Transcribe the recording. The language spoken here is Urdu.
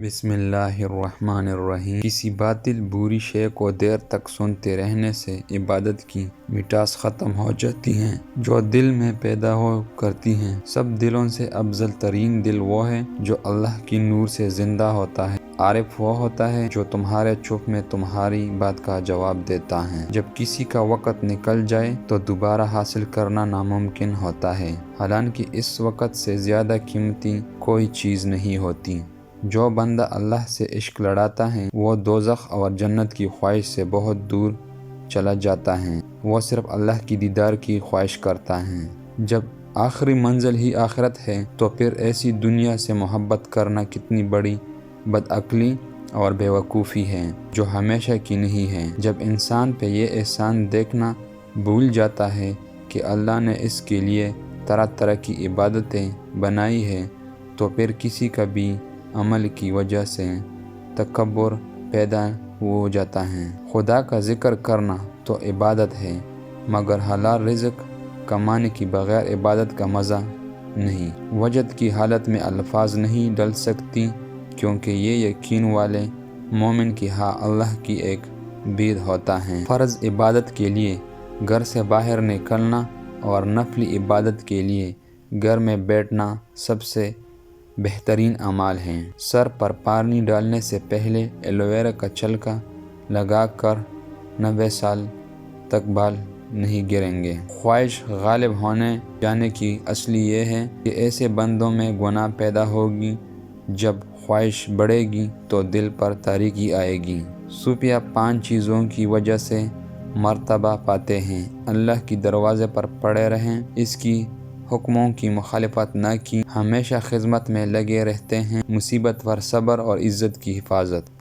بسم اللہ الرحمن الرحیم۔ کسی باطل بری شے کو دیر تک سنتے رہنے سے عبادت کی مٹاس ختم ہو جاتی ہے جو دل میں پیدا ہو کرتی ہیں۔ سب دلوں سے افضل ترین دل وہ ہے جو اللہ کی نور سے زندہ ہوتا ہے۔ عارف وہ ہوتا ہے جو تمہارے چپ میں تمہاری بات کا جواب دیتا ہے۔ جب کسی کا وقت نکل جائے تو دوبارہ حاصل کرنا ناممکن ہوتا ہے، حالانکہ اس وقت سے زیادہ قیمتی کوئی چیز نہیں ہوتی۔ جو بندہ اللہ سے عشق لڑاتا ہے وہ دوزخ اور جنت کی خواہش سے بہت دور چلا جاتا ہے، وہ صرف اللہ کی دیدار کی خواہش کرتا ہے۔ جب آخری منزل ہی آخرت ہے تو پھر ایسی دنیا سے محبت کرنا کتنی بڑی بدعقلی اور بیوقوفی ہے جو ہمیشہ کی نہیں ہے۔ جب انسان پہ یہ احسان دیکھنا بھول جاتا ہے کہ اللہ نے اس کے لیے طرح طرح کی عبادتیں بنائی ہیں تو پھر کسی کا بھی عمل کی وجہ سے تکبر پیدا ہو جاتا ہے۔ خدا کا ذکر کرنا تو عبادت ہے، مگر حلال رزق کمانے کی بغیر عبادت کا مزہ نہیں۔ وجد کی حالت میں الفاظ نہیں ڈل سکتی کیونکہ یہ یقین والے مومن کی ہاں اللہ کی ایک بید ہوتا ہے۔ فرض عبادت کے لیے گھر سے باہر نکلنا اور نفلی عبادت کے لیے گھر میں بیٹھنا سب سے بہترین اعمال ہیں۔ سر پر پانی ڈالنے سے پہلے ایلوویرا کا چھلکا لگا کر 90 سال تک بال نہیں گریں گے۔ خواہش غالب ہونے جانے کی اصلی یہ ہے کہ ایسے بندوں میں گناہ پیدا ہوگی۔ جب خواہش بڑھے گی تو دل پر تاریکی آئے گی۔ صوفیہ 5 چیزوں کی وجہ سے مرتبہ پاتے ہیں: اللہ کی دروازے پر پڑے رہیں، اس کی حکموں کی مخالفت نہ کی، ہمیشہ خدمت میں لگے رہتے ہیں، مصیبت پر صبر اور عزت کی حفاظت۔